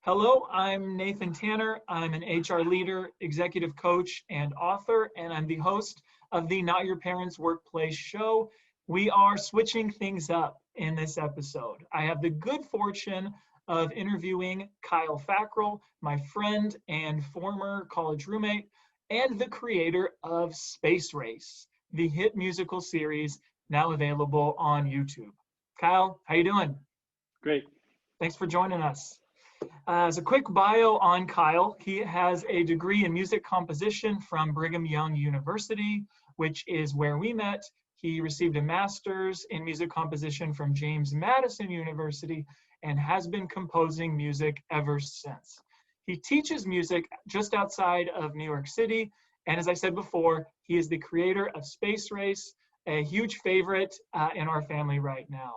Hello, I'm Nathan Tanner. I'm an HR leader, executive coach, and author, and I'm the host of the Not Your Parents' Workplace show. We are switching things up in this episode. I have the good fortune of interviewing Kyle Fackrell, my friend and former college roommate, and the creator of Space Race, the hit musical series now available on YouTube. Kyle, how you doing? Great. Thanks for joining us. As a quick bio on Kyle, he has a degree in music composition from Brigham Young University, which is where we met. He received a master's in music composition from James Madison University and has been composing music ever since. He teaches music just outside of New York City, and as I said before, he is the creator of Space Race, a huge favorite in our family right now.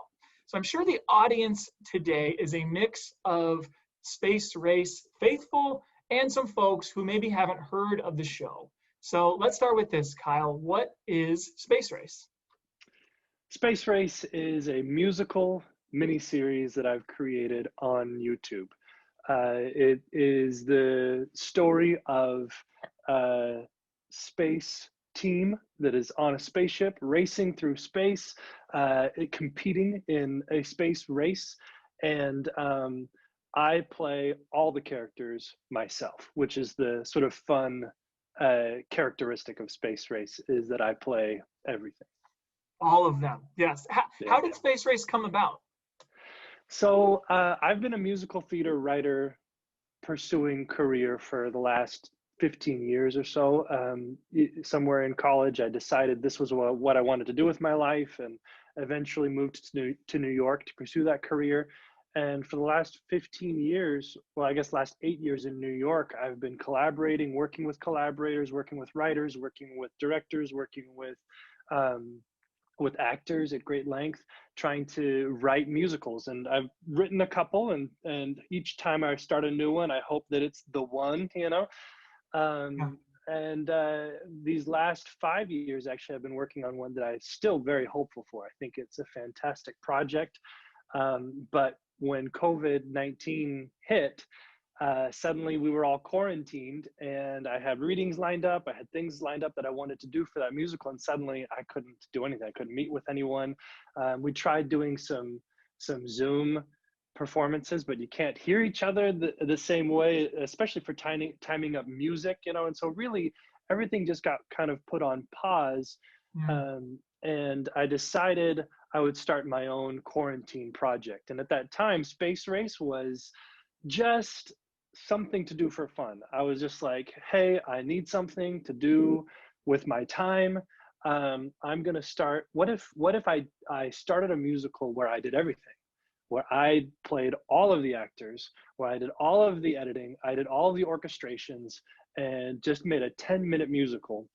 So I'm sure the audience today is a mix of Space Race faithful and some folks who maybe haven't heard of the show. So let's start with this, Kyle. What is Space Race? Space Race is a musical miniseries that I've created on YouTube. It is the story of a space team that is on a spaceship racing through space, competing in a space race. And I play all the characters myself, which is the sort of fun characteristic of Space Race, is that I play everything. All of them, yes. How did Space Race come about? So I've been a musical theater writer pursuing career for the last 15 years or so. Somewhere in college, I decided this was what I wanted to do with my life, and eventually moved to New York to pursue that career. And for the last 15 years, well, I guess last 8 years in New York, I've been collaborating, working with collaborators, working with writers, working with directors, working with actors at great length, trying to write musicals. And I've written a couple, and each time I start a new one, I hope that it's the one, And these last 5 years, actually, I've been working on one that I'm still very hopeful for. I think it's a fantastic project. But when COVID-19 hit, suddenly we were all quarantined, and I had readings lined up. I had things lined up that I wanted to do for that musical, and suddenly I couldn't do anything. I couldn't meet with anyone. We tried doing some Zoom performances, but you can't hear each other the same way, especially for timing up music, and so really everything just got kind of put on pause. And I decided I would start my own quarantine project. And at that time, Space Race was just something to do for fun. I was just like, hey, I need something to do with my time. I'm gonna start, what if I started a musical where I did everything, where I played all of the actors, where I did all of the editing, I did all of the orchestrations, and just made a 10-minute musical.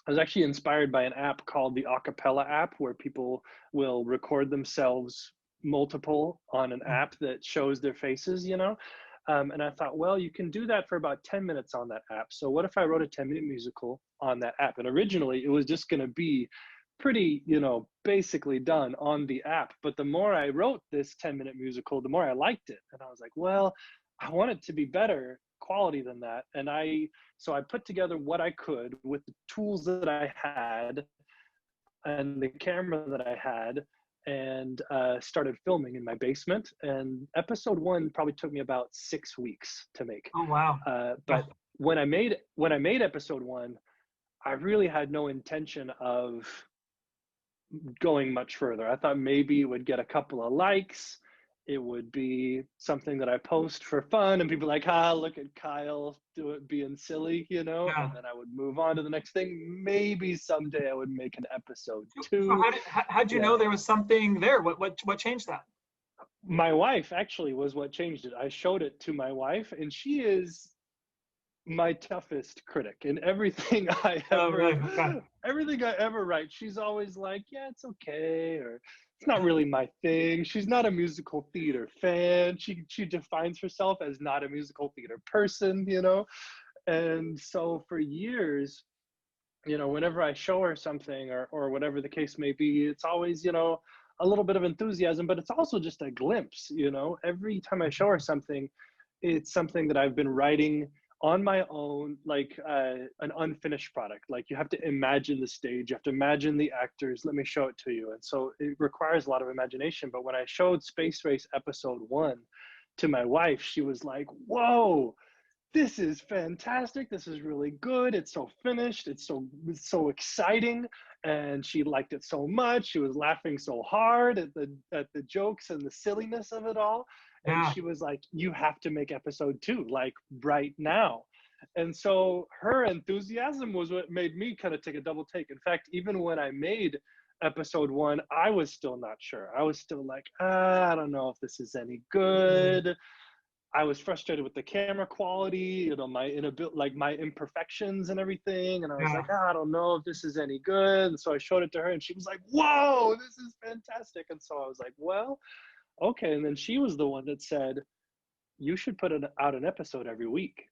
I was actually inspired by an app called the Acapella app, where people will record themselves multiple on an app that shows their faces, and I thought, well, you can do that for about 10 minutes on that app. So what if I wrote a 10-minute musical on that app? And originally it was just going to be pretty, basically done on the app. But the more I wrote this 10-minute musical, the more I liked it. And I was like, well, I want it to be better quality than that. And so I put together what I could with the tools that I had and the camera that I had, and started filming in my basement. And episode 1 probably took me about 6 weeks to make. Oh, wow. But when I made episode 1, I really had no intention of going much further. I thought maybe it would get a couple of likes. It would be something that I post for fun, and people like, look at Kyle being silly, and then I would move on to the next thing. Maybe someday I would make an episode 2. So how'd you know there was something there? What changed that? My wife actually was what changed it. I showed it to my wife, and she is my toughest critic in everything everything I ever write. She's always like, yeah, it's okay, or it's not really my thing. She's not a musical theater fan. She defines herself as not a musical theater person, And so for years, whenever I show her something or whatever the case may be, it's always, a little bit of enthusiasm, but it's also just a glimpse, every time I show her something, it's something that I've been writing on my own, like an unfinished product. Like you have to imagine the stage, you have to imagine the actors. Let me show it to you. And so it requires a lot of imagination. But when I showed Space Race episode 1 to my wife, she was like, whoa, this is fantastic. This is really good. It's so finished. It's so exciting. And she liked it so much. She was laughing so hard at the jokes and the silliness of it all. And Yeah. she was like, you have to make episode 2, like right now. And so her enthusiasm was what made me kind of take a double take. In fact, even when I made episode 1, I was still not sure. I was still like, I don't know if this is any good. I was frustrated with the camera quality, my inability, like my imperfections and everything. And I was Yeah. like, I don't know if this is any good. And so I showed it to her and she was like, whoa, this is fantastic. And so I was like, well, okay. And then she was the one that said, you should put out an episode every week,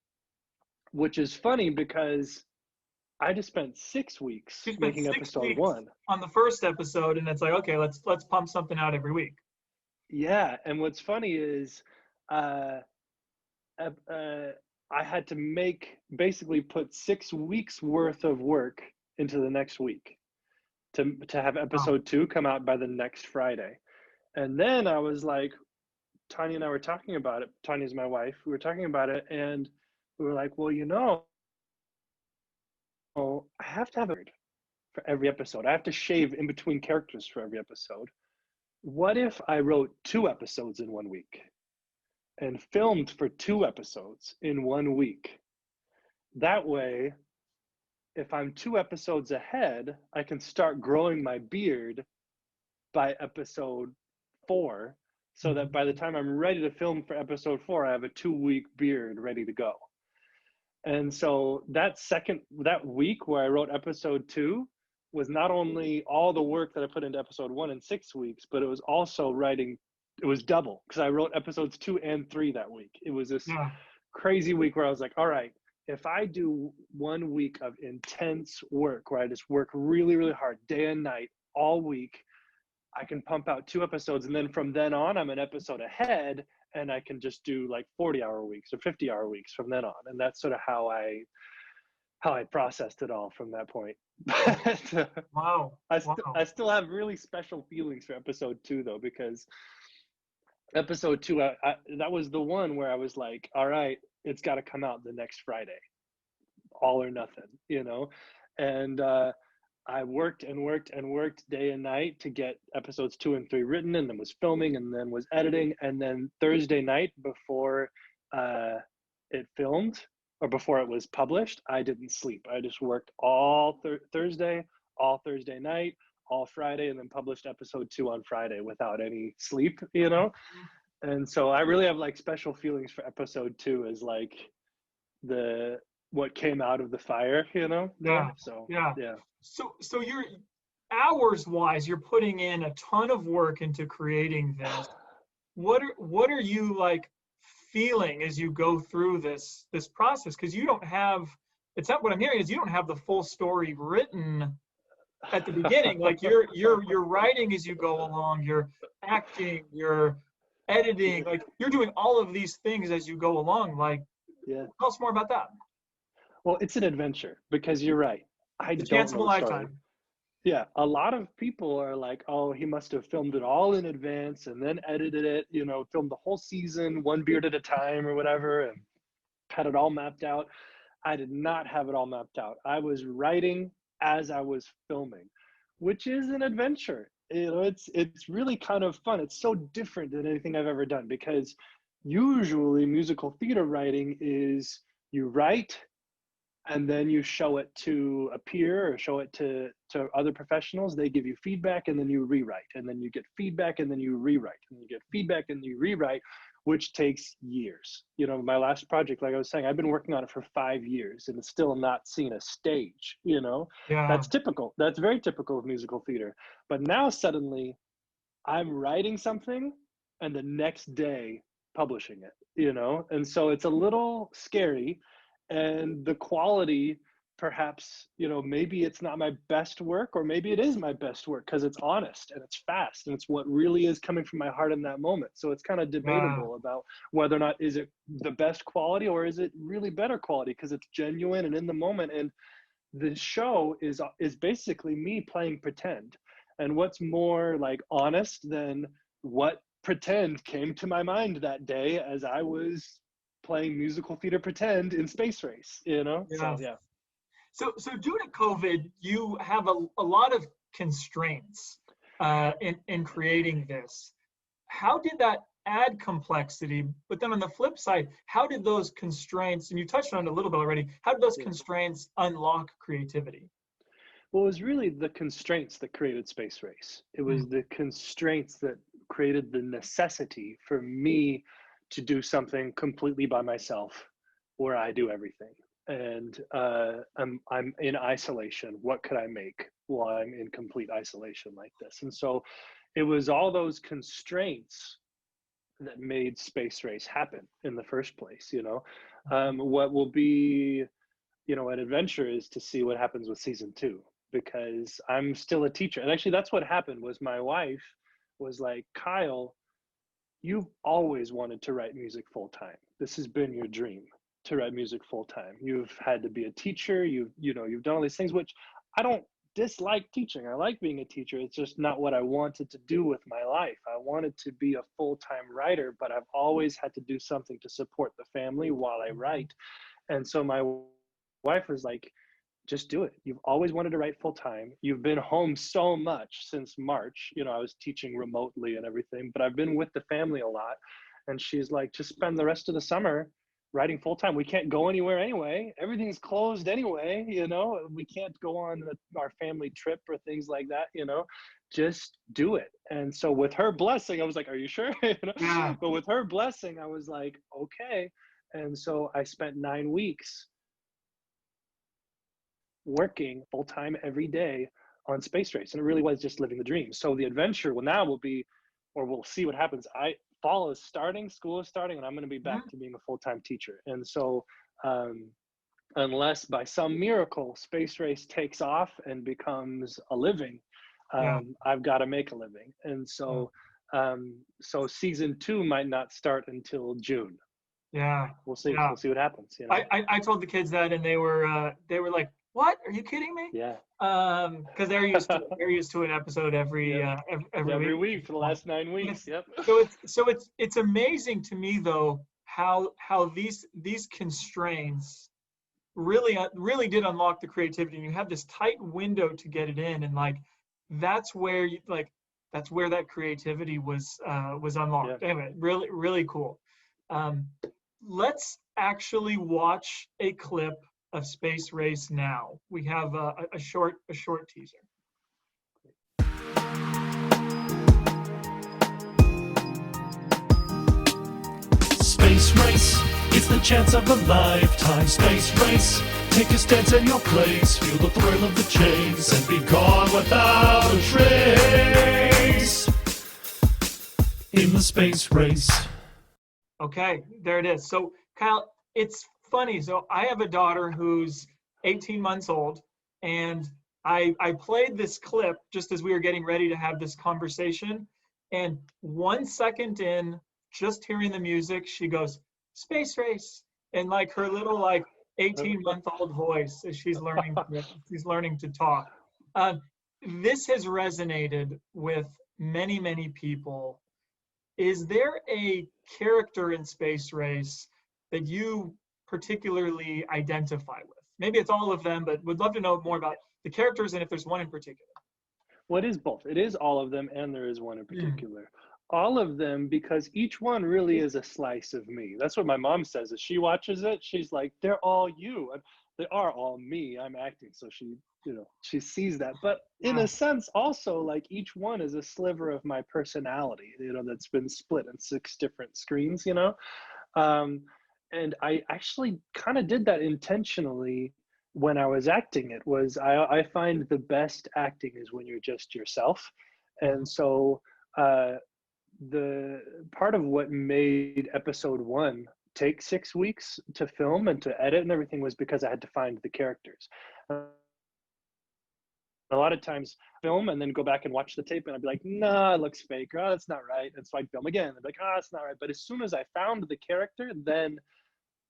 which is funny because I just spent 6 weeks You spent making 6 episode weeks 1. on the first episode, and it's like, okay, let's pump something out every week. Yeah. And what's funny is, uh, I had to basically put 6 weeks worth of work into the next week to have Wow. episode 2 come out by the next Friday. And then I was like, Tanya and I were talking about it. Tanya's my wife. We were talking about it, and we were like, well, I have to have a word for every episode. I have to shave in between characters for every episode. What if I wrote 2 episodes in 1 week and filmed for 2 episodes in 1 week? That way, if I'm 2 episodes ahead, I can start growing my beard by episode 4, so that by the time I'm ready to film for episode 4, I have a 2-week beard ready to go. And so that week where I wrote episode 2 was not only all the work that I put into episode 1 in 6 weeks, but it was also it was double because I wrote episodes 2 and 3 that week. It was this Yeah. crazy week where I was like, all right, if I do 1 week of intense work where I just work really, really hard day and night all week, I can pump out 2 episodes. And then from then on, I'm an episode ahead and I can just do like 40-hour weeks or 50-hour weeks from then on. And that's sort of how I processed it all from that point. But Wow. I still have really special feelings for episode 2 though, because episode 2, that was the one where I was like, all right, it's got to come out the next Friday, all or nothing. And I worked and worked and worked day and night to get episodes 2 and 3 written, and then was filming, and then was editing. And then Thursday night before it filmed, or before it was published, I didn't sleep. I just worked all Thursday, all Thursday night, all Friday, and then published episode 2 on Friday without any sleep. And so I really have like special feelings for episode 2 as like what came out of the fire, there. Yeah. So Yeah. yeah. So you're hours wise, you're putting in a ton of work into creating this. What are you like feeling as you go through this process? Because you don't have, it's not, what I'm hearing is you don't have the full story written at the beginning. Like you're writing as you go along, you're acting, you're editing, like you're doing all of these things as you go along. Like, Yeah. tell us more about that. Well, it's an adventure because you're right. I The don't chance of a know the story. lifetime. Yeah, a lot of people are like, oh, he must have filmed it all in advance and then edited it, filmed the whole season, one beard at a time or whatever, and had it all mapped out. I did not have it all mapped out. I was writing as I was filming, which is an adventure. It's really kind of fun. It's so different than anything I've ever done, because usually musical theater writing is you write and then you show it to a peer or show it to other professionals. They give you feedback and then you rewrite, and then you get feedback and then you rewrite, and you get feedback and you rewrite, which takes years. My last project, like I was saying, I've been working on it for 5 years and it's still not seen a stage. Yeah. That's typical. That's very typical of musical theater. But now suddenly I'm writing something and the next day publishing it, and so it's a little scary. And the quality perhaps, maybe it's not my best work, or maybe it is my best work because it's honest and it's fast and it's what really is coming from my heart in that moment. So it's kind of Wow. debatable about whether or not is it the best quality or is it really better quality because it's genuine and in the moment. And the show is basically me playing pretend. And what's more like honest than what pretend came to my mind that day as I was playing musical theater pretend in Space Race, So Yes. yeah. So due to COVID, you have a lot of constraints in creating this. How did that add complexity? But then on the flip side, how did those constraints, and you touched on it a little bit already, how did those Yeah. constraints unlock creativity? Well, it was really the constraints that created Space Race. It was Mm, the constraints that created the necessity for me to do something completely by myself where I do everything. And I'm in isolation. What could I make while I'm in complete isolation like this? And so it was all those constraints that made Space Race happen in the first place. What will be an adventure is to see what happens with season two, because I'm still a teacher. And actually that's what happened. Was my wife was like, Kyle, you've always wanted to write music full time. This has been your dream, to write music full time. You've had to be a teacher. You've done all these things, which I don't dislike teaching. I like being a teacher. It's just not what I wanted to do with my life. I wanted to be a full-time writer, but I've always had to do something to support the family while I write. And so my wife was like, just do it. You've always wanted to write full time. You've been home so much since March. I was teaching remotely and everything, but I've been with the family a lot. And she's like, just spend the rest of the summer writing full time. We can't go anywhere anyway. Everything's closed anyway. We can't go on our family trip or things like that. Just do it. And so with her blessing, I was like, are you sure? yeah. But with her blessing, I was like, okay. And so I spent 9 weeks working full time every day on Space Race, and it really was just living the dream. So the adventure will be, or we'll see what happens. Fall is starting, school is starting, and I'm going to be back Mhm. to being a full time teacher. And so, unless by some miracle Space Race takes off and becomes a living, Yeah. I've got to make a living. And Yeah. so season two might not start until June. Yeah. We'll see. Yeah. We'll see what happens. I told the kids that, and they were like, "What? Are you kidding me?" Yeah. Because they're used to an episode every Yep. every Every week. week for the last nine But weeks. Yep. it's amazing to me though how these constraints really did unlock the creativity. And you have this tight window to get it in, and like that's where that's where that creativity was Yeah. unlocked. Anyway, really cool. Um, let's actually watch a clip of Space Race now. We have a short teaser. Space Race, it's the chance of a lifetime. Space Race, take a stance in your place. Feel the thrill of the chase and be gone without a trace. In the Space Race. Okay, there it is. So Kyle, it's funny. So I have a daughter who's 18 months old, and I played this clip just as we were getting ready to have this conversation. And 1 second in, just hearing the music, she goes, "Space Race," and like her little 18-month-old voice as she's learning to talk. Uh, this has resonated with many people. Is there a character in Space Race that you particularly identify with? Maybe it's all of them, but would love to know more about the characters and if there's one in particular. Well, it is both. It is all of them, and there is one in Mm, particular. All of them, because each one really is a slice of me. That's what my mom says. As she watches it, she's like, "They're all you." And they are all me. I'm acting, so she sees that. But in yeah, a sense, also like each one is a sliver of my personality. That's been split in 6 different screens. Um, and I actually kind of did that intentionally when I was acting. It was I find the best acting is when you're just yourself. And so the part of what made episode one take 6 weeks to film and to edit and everything was because I had to find the characters. A lot of times film and then go back and watch the tape and I'd be like, nah, it looks fake. Oh, that's not right. And so I'd film again. I'd be like, oh, it's not right. But as soon as I found the character, then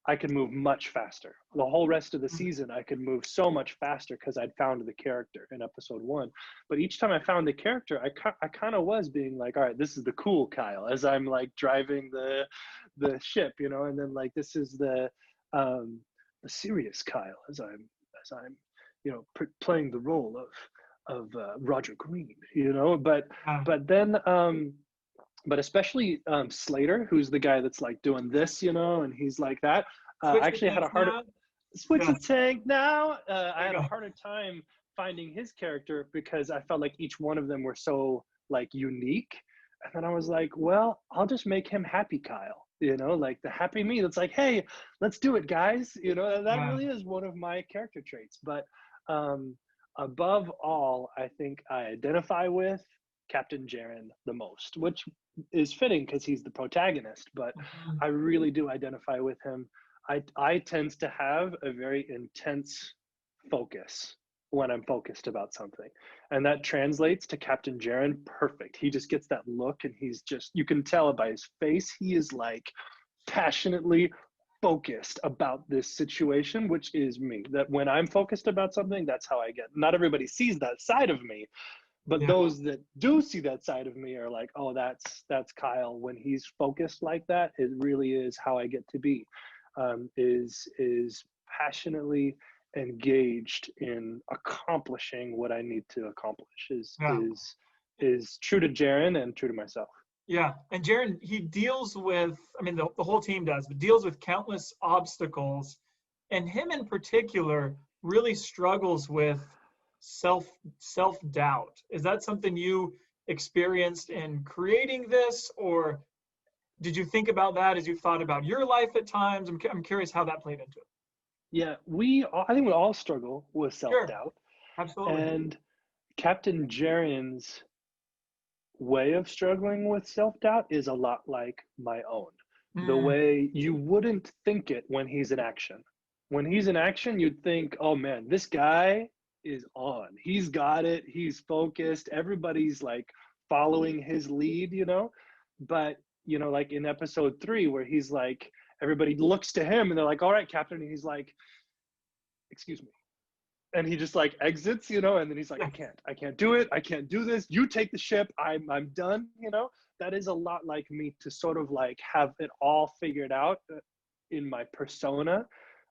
I could move much faster. The whole rest of the season, I could move so much faster because I'd found the character in episode 1. But each time I found the character, I kind of was being like, all right, this is the cool Kyle as I'm like driving the ship, you know, and then like this is the serious Kyle as I'm you know playing the role of Roger Green, you know. But then but especially Slater, who's the guy that's like doing this, you know, and he's like that. I actually had a harder switch the tank now. I had a harder time finding his character because I felt like each one of them were so like unique. And then I was like, well, I'll just make him Happy Kyle, you know, like the happy me that's like, hey, let's do it, guys. You know, that really is one of my character traits. But above all, I think I identify with Captain Jaren the most, which is fitting because he's the protagonist, but I really do identify with him. I tend to have a very intense focus when I'm focused about something, and that translates to Captain Jaren perfect. He just gets that look and he's just, you can tell by his face, he is like passionately focused about this situation, which is me. That when I'm focused about something, that's how I get. Not everybody sees that side of me, but those that do see that side of me are like, oh, that's Kyle. When he's focused like that, it really is how I get to be, is passionately engaged in accomplishing what I need to accomplish, is true to Jaren and true to myself. Yeah, and Jaren, he deals with, I mean, the whole team does, but deals with countless obstacles, and him in particular really struggles with self-doubt. Is that something you experienced in creating this, or did you think about that as you thought about your life at times? I'm curious how that played into it. Yeah, I think we all struggle with self-doubt. Sure. Absolutely. And Captain Jaren's way of struggling with self-doubt is a lot like my own. The way you wouldn't think it when he's in action. When he's in action, you'd think, oh man, this guy is on. He's got it. He's focused. Everybody's like following his lead, you know? But, you know, like in episode 3 where he's like, everybody looks to him and they're like, all right, Captain. And he's like, excuse me. And he just like exits, you know, and then he's like, I can't do it. I can't do this. You take the ship. I'm done, you know? That is a lot like me, to sort of like have it all figured out in my persona.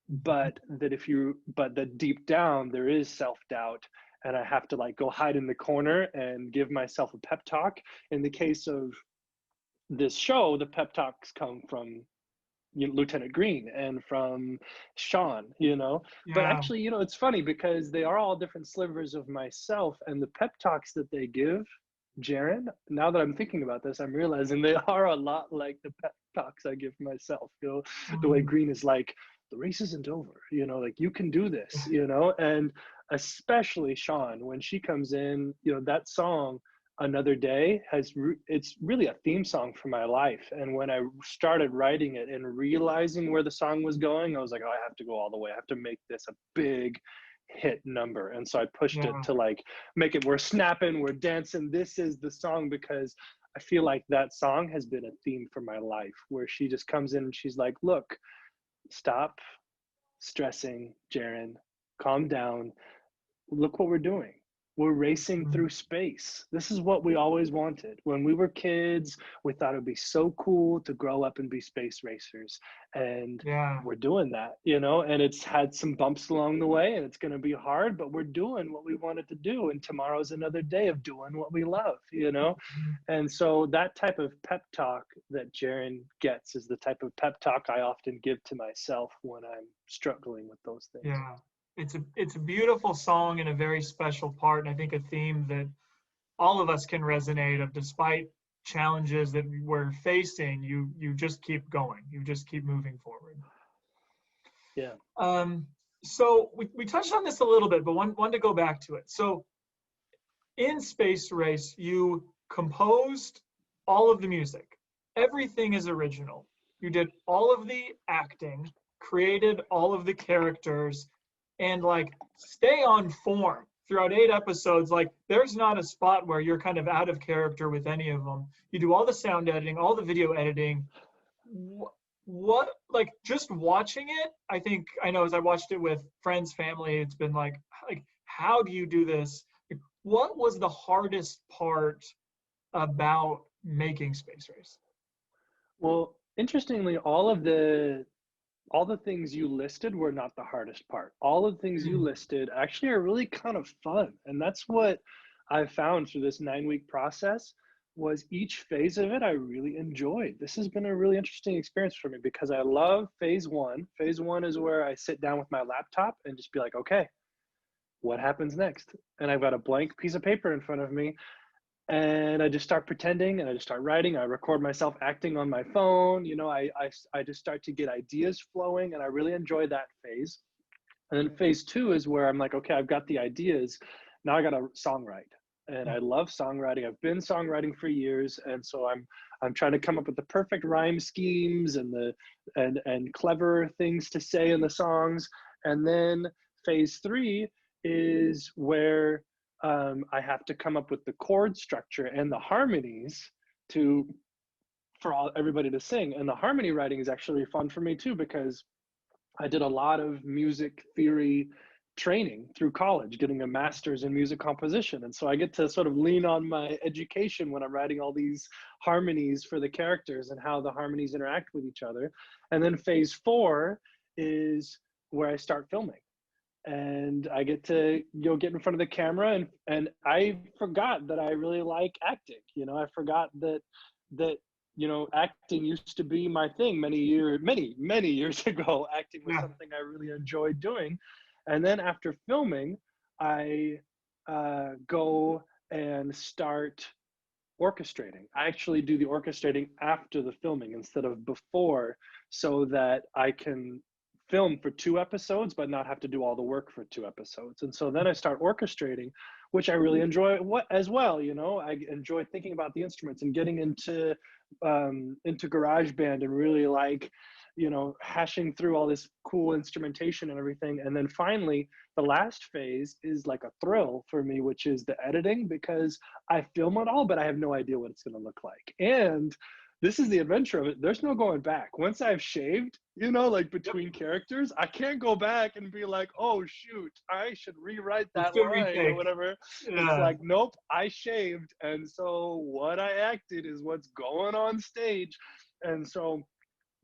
But that deep down there is self-doubt, and I have to like go hide in the corner and give myself a pep talk. In the case of this show, the pep talks come from Lieutenant Green and from Sean, you know. But actually, you know, it's funny because they are all different slivers of myself, and the pep talks that they give Jaren, now that I'm thinking about this, I'm realizing they are a lot like the pep talks I give myself, you know. The way Green is like, the race isn't over, you know, like you can do this, you know. And especially Sean, when she comes in, you know, that song Another Day it's really a theme song for my life. And when I started writing it and realizing where the song was going, I was like, oh, I have to go all the way. I have to make this a big hit number. And so I pushed it to like make it, we're snapping, we're dancing, this is the song, because I feel like that song has been a theme for my life, where she just comes in and she's like, look, stop stressing, Jaren, calm down. Look what we're doing. We're racing through space. This is what we always wanted. When we were kids, we thought it would be so cool to grow up and be space racers. And we're doing that, you know, and it's had some bumps along the way, and it's going to be hard, but we're doing what we wanted to do. And tomorrow's another day of doing what we love, you know? And so that type of pep talk that Jaren gets is the type of pep talk I often give to myself when I'm struggling with those things. Yeah. It's a beautiful song and a very special part, and I think a theme that all of us can resonate of. Despite challenges that we're facing, you just keep going. You just keep moving forward. Yeah. So we touched on this a little bit, but one to go back to it. So in Space Race, you composed all of the music. Everything is original. You did all of the acting, created all of the characters, and like stay on form throughout 8 episodes. Like there's not a spot where you're kind of out of character with any of them. You do all the sound editing, all the video editing. What like just watching it, I know as I watched it with friends, family, it's been like how do you do this? Like, what was the hardest part about making Space Race? Well, interestingly, all the things you listed were not the hardest part. All of the things you listed actually are really kind of fun. And that's what I found through this 9-week process was each phase of it I really enjoyed. This has been a really interesting experience for me because I love phase one. Phase one is where I sit down with my laptop and just be like, okay, what happens next? And I've got a blank piece of paper in front of me and I just start pretending and I just start writing. I record myself acting on my phone. I just start to get ideas flowing and I really enjoy that phase. And then phase two is where I'm like, okay, I've got the ideas. Now I got to songwrite. And I love songwriting. I've been songwriting for years. And so I'm trying to come up with the perfect rhyme schemes and clever things to say in the songs. And then phase three is where I have to come up with the chord structure and the harmonies for everybody to sing. And the harmony writing is actually fun for me too, because I did a lot of music theory training through college, getting a master's in music composition. And so I get to sort of lean on my education when I'm writing all these harmonies for the characters and how the harmonies interact with each other. And then phase four is where I start filming. And I get to get in front of the camera and I forgot that I really like acting. I forgot that acting used to be my thing many years ago. Acting was something I really enjoyed doing. And then after filming, I go and start orchestrating. I actually do the orchestrating after the filming instead of before, so that I can film for 2 episodes but not have to do all the work for 2 episodes. And so then I start orchestrating, which I really enjoy as well. I enjoy thinking about the instruments and getting into GarageBand and really hashing through all this cool instrumentation and everything. And then finally, the last phase is like a thrill for me, which is the editing, because I film it all, but I have no idea what it's going to look like. And this is the adventure of it. There's no going back. Once I've shaved, between characters, I can't go back and be like, oh, shoot, I should rewrite that line or whatever. Yeah. It's like, nope, I shaved. And so what I acted is what's going on stage. And so,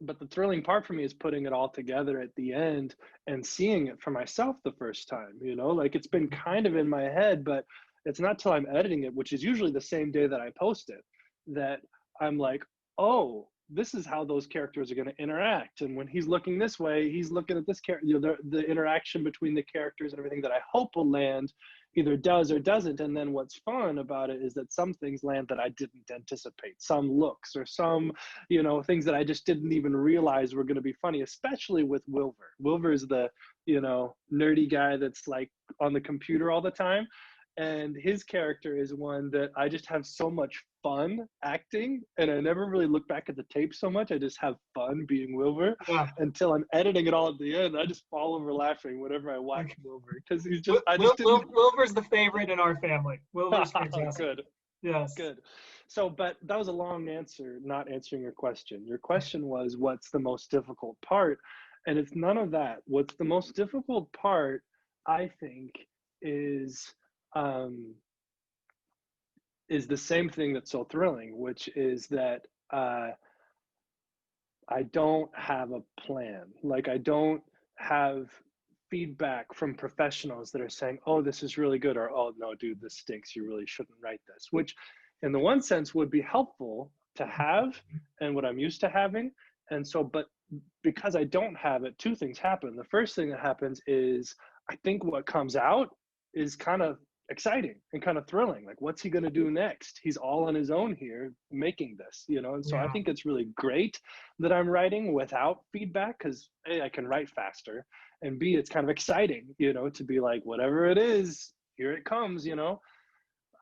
but the thrilling part for me is putting it all together at the end and seeing it for myself the first time. It's been kind of in my head, but it's not till I'm editing it, which is usually the same day that I post it, that I'm like, oh, this is how those characters are going to interact. And when he's looking this way, he's looking at this character, the interaction between the characters and everything that I hope will land either does or doesn't. And then what's fun about it is that some things land that I didn't anticipate, some looks or some, things that I just didn't even realize were going to be funny, especially with Wilver. Wilver is the, nerdy guy that's like on the computer all the time. And his character is one that I just have so much fun acting, and I never really look back at the tape so much. I just have fun being Wilver until I'm editing it all at the end. I just fall over laughing whenever I watch Wilver, because he's just Wilver's the favorite in our family. Wilver's fantastic. Good. Yes. Good. So, but that was a long answer, not answering your question. Your question was, what's the most difficult part? And it's none of that. What's the most difficult part, I think, is the same thing that's so thrilling, which is that I don't have a plan. I don't have feedback from professionals that are saying, oh, this is really good, or, oh, no, dude, this stinks. You really shouldn't write this, which in the one sense would be helpful to have and what I'm used to having. And so, but because I don't have it, 2 things happen. The first thing that happens is I think what comes out is kind of exciting and kind of thrilling. Like, what's he going to do next? He's all on his own here making this, and so I think it's really great that I'm writing without feedback, because A, I can write faster, and B, it's kind of exciting, to be like, whatever it is, here it comes,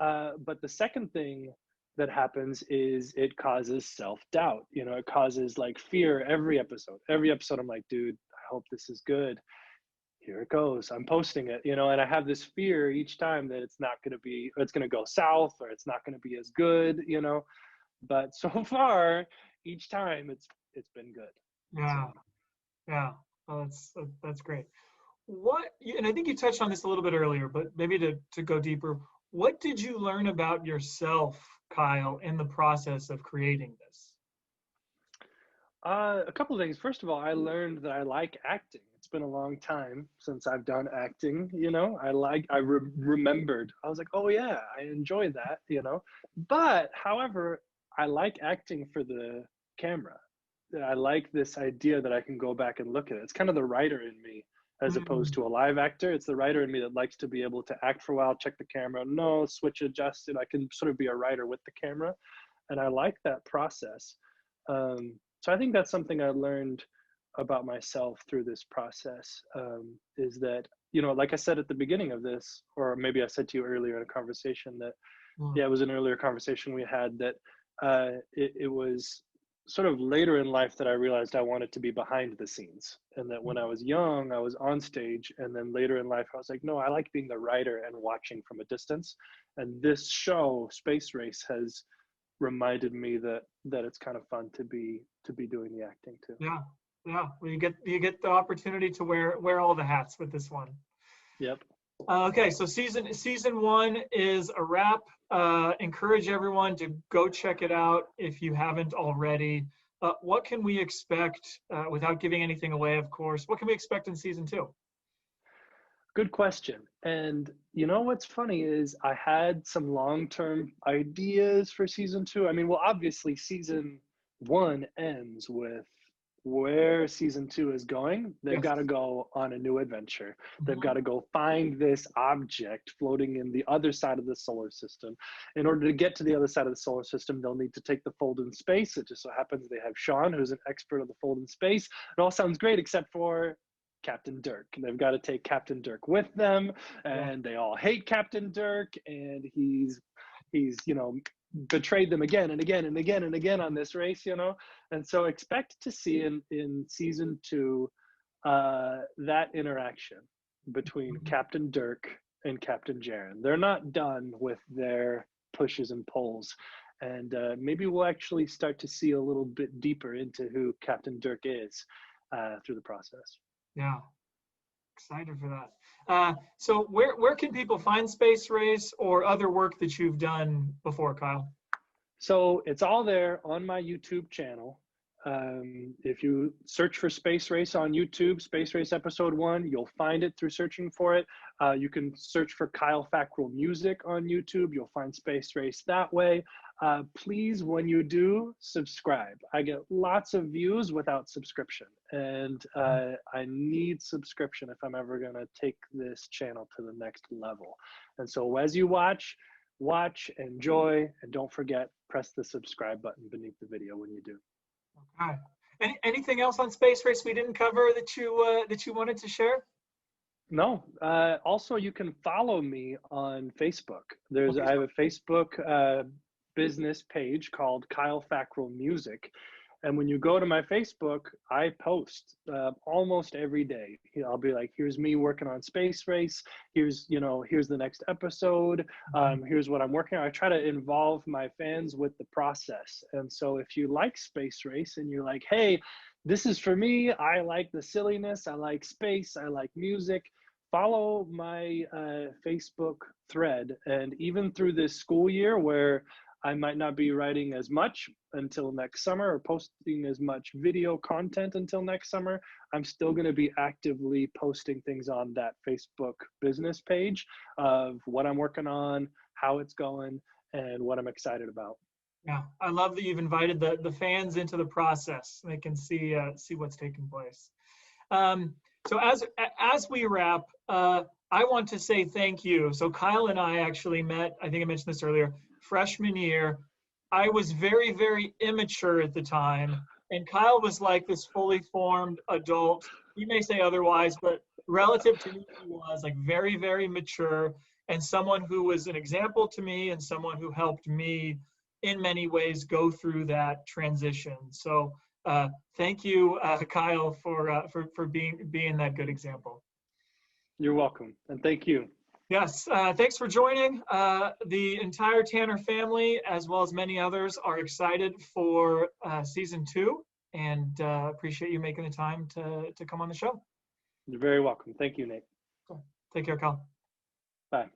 but the second thing that happens is it causes self-doubt. You know, it causes like fear every episode. Every episode I'm like, dude, I hope this is good. Here it goes. I'm posting it, you know, and I have this fear each time that it's not going to be, or it's going to go south, or it's not going to be as good, you know. But so far, each time it's been good. Yeah. So. Yeah. Oh, that's great. And I think you touched on this a little bit earlier, but maybe to go deeper, what did you learn about yourself, Kyle, in the process of creating this? A couple of things. First of all, I learned that I like acting. It's been a long time since I've done acting, you know. Remembered. I was like, oh yeah, I enjoy that, you know. But however, I like acting for the camera. I like this idea that I can go back and look at it. It's kind of the writer in me as opposed to a live actor. It's the writer in me that likes to be able to act for a while, check the camera, no, switch, adjust it. I can sort of be a writer with the camera. And I like that process. So I think that's something I learned about myself through this process, is that, you know, like I said at the beginning of this, or maybe I said to you earlier in a conversation that, yeah, it was an earlier conversation we had, that it was sort of later in life that I realized I wanted to be behind the scenes, and that when I was young, I was on stage, and then later in life, I was like, no, I like being the writer and watching from a distance. And this show, Space Race, has reminded me that it's kind of fun to be doing the acting too. Yeah. Well, you get the opportunity to wear all the hats with this one. Yep. Okay, so season 1 is a wrap. Encourage everyone to go check it out if you haven't already. What can we expect, without giving anything away, of course? What can we expect in season 2? Good question. And you know what's funny is I had some long-term ideas for season 2. I mean, well, obviously season 1 ends with where season 2 is going. They've got to go on a new adventure. They've got to go find this object floating in the other side of the solar system. In order to get to the other side of the solar system, they'll need to take the fold in space. It just so happens they have Sean, who's an expert of the fold in space. It all sounds great except for Captain Dirk. They've got to take Captain Dirk with them, and they all hate Captain Dirk, and he's you know, betrayed them again and again and again and again on this race, you know. And so expect to see in season 2 that interaction between Captain Dirk and Captain Jaren. They're not done with their pushes and pulls, and maybe we'll actually start to see a little bit deeper into who Captain Dirk is through the process. Yeah, excited for that. So where can people find Space Race or other work that you've done before, Kyle? So it's all there on my YouTube channel. If you search for Space Race on YouTube, Space Race Episode 1, you'll find it through searching for it. You can search for Kyle Fackrell Music on YouTube. You'll find Space Race that way. Please, when you do, subscribe. I get lots of views without subscription, and I need subscription if I'm ever going to take this channel to the next level. And so as you watch, enjoy, and don't forget, press the subscribe button beneath the video when you do. Okay. Anything else on Space Race we didn't cover that you wanted to share? No. Also, you can follow me on Facebook. I have a Facebook business page called Kyle Fackrell Music. And when you go to my Facebook, I post almost every day. I'll be like, here's me working on Space Race. Here's the next episode. Here's what I'm working on. I try to involve my fans with the process. And so if you like Space Race and you're like, hey, this is for me, I like the silliness, I like space, I like music, follow my Facebook thread. And even through this school year where I might not be writing as much until next summer or posting as much video content until next summer, I'm still going to be actively posting things on that Facebook business page of what I'm working on, how it's going, and what I'm excited about. Yeah, I love that you've invited the fans into the process. They can see what's taking place. So as we wrap, I want to say thank you. So Kyle and I actually met, I think I mentioned this earlier, freshman year. I was very, very immature at the time, and Kyle was like this fully formed adult. You may say otherwise, but relative to me, he was like very, very mature, and someone who was an example to me and someone who helped me in many ways go through that transition. So thank you, Kyle, for being that good example. You're welcome, and thank you. Yes, thanks for joining. The entire Tanner family, as well as many others, are excited for season 2, and appreciate you making the time to come on the show. You're very welcome. Thank you, Nate. Take care, Kyle. Bye.